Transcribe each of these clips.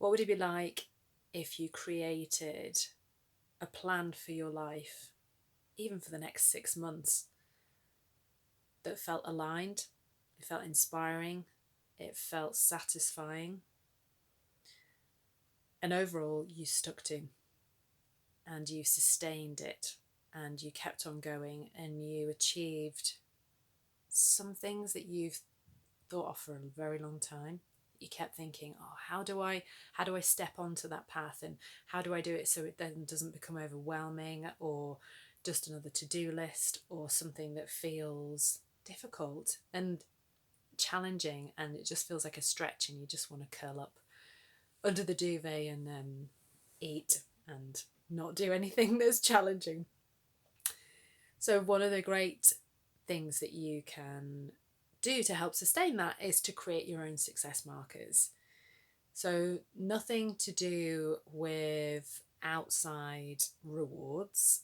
What would it be like if you created a plan for your life, even for the next 6 months, that felt aligned, it felt inspiring, it felt satisfying, and overall you stuck to, and you sustained it, and you kept on going, and you achieved some things that you've thought of for a very long time. You kept thinking, oh, how do I step onto that path, and how do I do it so it then doesn't become overwhelming or just another to-do list or something that feels difficult and challenging, and it just feels like a stretch and you just want to curl up under the duvet and eat and not do anything that's challenging. So one of the great things that you can do to help sustain that is to create your own success markers. So nothing to do with outside rewards,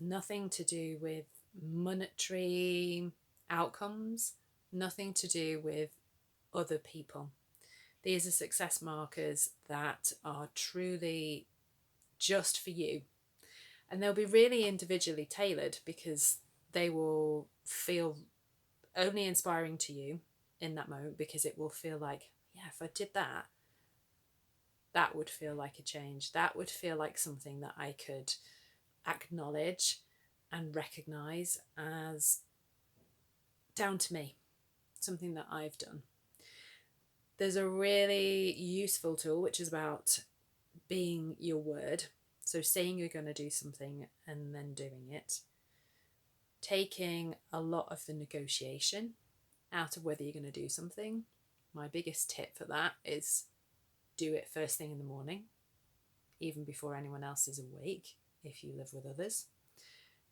nothing to do with monetary outcomes, nothing to do with other people. These are success markers that are truly just for you. And they'll be really individually tailored because they will feel only inspiring to you in that moment, because it will feel like, yeah, if I did that, that would feel like a change. That would feel like something that I could acknowledge and recognize as down to me, something that I've done. There's a really useful tool which is about being your word. So saying you're going to do something and then doing it. Taking a lot of the negotiation out of whether you're going to do something. My biggest tip for that is do it first thing in the morning, even before anyone else is awake, if you live with others.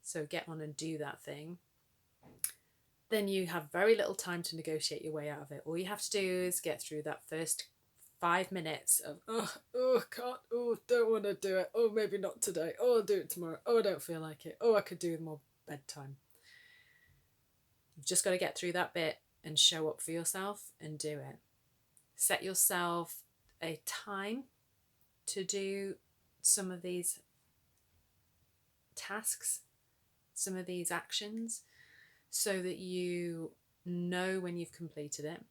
So get on and do that thing. Then you have very little time to negotiate your way out of it. All you have to do is get through that first 5 minutes of, can't, don't want to do it. Oh, maybe not today. Oh, I'll do it tomorrow. Oh, I don't feel like it. Oh, I could do more bedtime. You've just got to get through that bit and show up for yourself and do it. Set yourself a time to do some of these tasks, some of these actions, so that you know when you've completed it.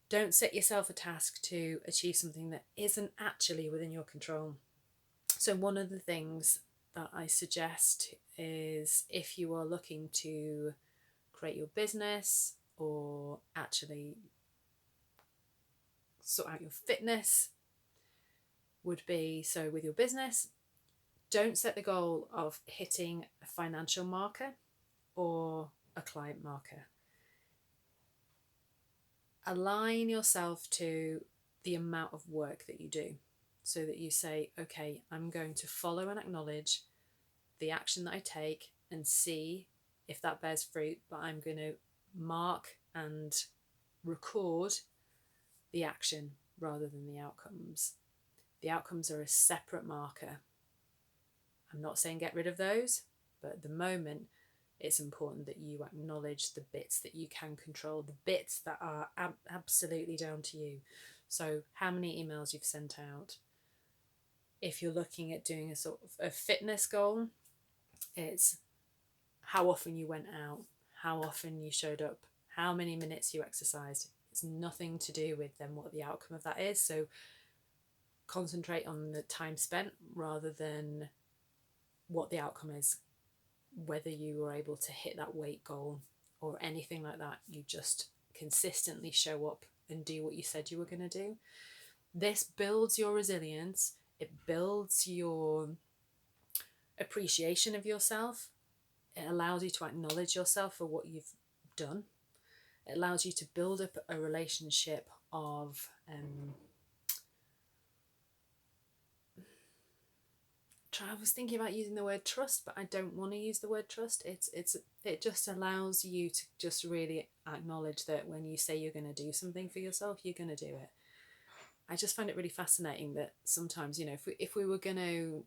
Don't set yourself a task to achieve something that isn't actually within your control. So one of the things that I suggest is, if you are looking to create your business or actually sort out your fitness, would be, so with your business, don't set the goal of hitting a financial marker or a client marker. Align yourself to the amount of work that you do, so that you say, okay, I'm going to follow and acknowledge the action that I take and see if that bears fruit, but I'm going to mark and record the action rather than the outcomes. The outcomes are a separate marker. I'm not saying get rid of those, but at the moment, it's important that you acknowledge the bits that you can control, the bits that are absolutely down to you. So how many emails you've sent out. If you're looking at doing a sort of a fitness goal, it's how often you went out, how often you showed up, how many minutes you exercised. It's nothing to do with then what the outcome of that is. So concentrate on the time spent rather than what the outcome is. Whether you were able to hit that weight goal or anything like that, you just consistently show up and do what you said you were going to do. This builds your resilience. It builds your appreciation of yourself. It allows you to acknowledge yourself for what you've done. It allows you to build up a relationship of I was thinking about using the word trust, but I don't want to use the word trust. It just allows you to just really acknowledge that when you say you're going to do something for yourself, you're going to do it. I just find it really fascinating that sometimes, if we were going to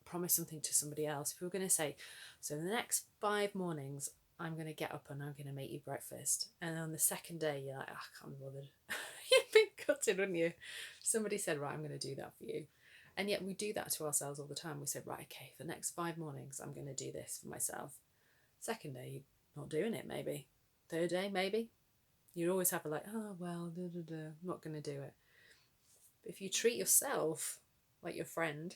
promise something to somebody else, if we were going to say, so in the next 5 mornings, I'm going to get up and I'm going to make you breakfast. And on the second day, you're like, I can't be bothered. gutted, wouldn't you? Somebody said, right, I'm going to do that for you. And yet we do that to ourselves all the time. We said, right, okay, for the next 5 mornings, I'm going to do this for myself. Second day, you're not doing it, maybe. Third day, maybe. You'd always have a like, oh, well, I'm not going to do it. But if you treat yourself like your friend,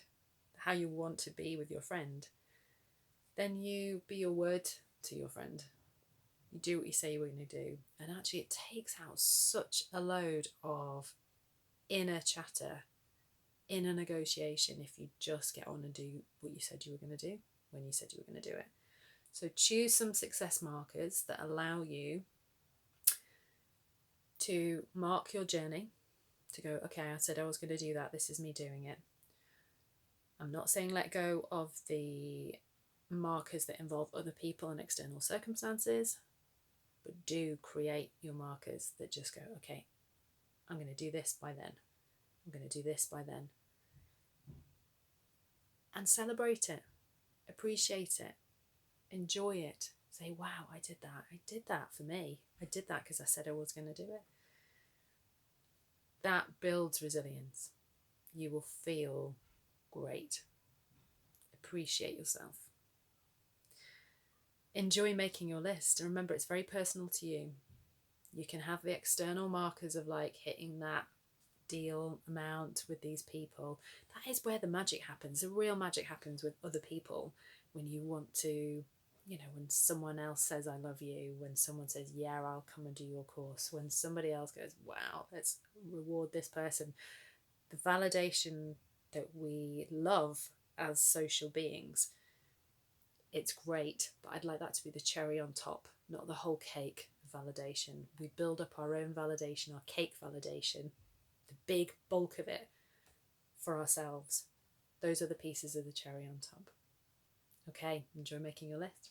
how you want to be with your friend, then you be your word to your friend. You do what you say you're going to do. And actually, it takes out such a load of inner chatter in a negotiation if you just get on and do what you said you were going to do when you said you were going to do it. So choose some success markers that allow you to mark your journey, to go, okay, I said I was going to do that. This is me doing it. I'm not saying let go of the markers that involve other people and external circumstances, but do create your markers that just go, okay, I'm going to do this by then. I'm going to do this by then. And celebrate it, appreciate it, enjoy it. Say, wow, I did that. I did that for me. I did that because I said I was going to do it. That builds resilience. You will feel great. Appreciate yourself. Enjoy making your list. And remember, it's very personal to you. You can have the external markers of like hitting that deal amount with these people. That is where the magic happens. The real magic happens with other people when you want to, when someone else says I love you, when someone says, yeah, I'll come and do your course, when somebody else goes, wow, let's reward this person. The validation that we love as social beings, it's great, but I'd like that to be the cherry on top, not the whole cake of validation. We build up our own validation, our cake validation, the big bulk of it for ourselves. Those are the pieces of the cherry on top. Okay, enjoy making your list.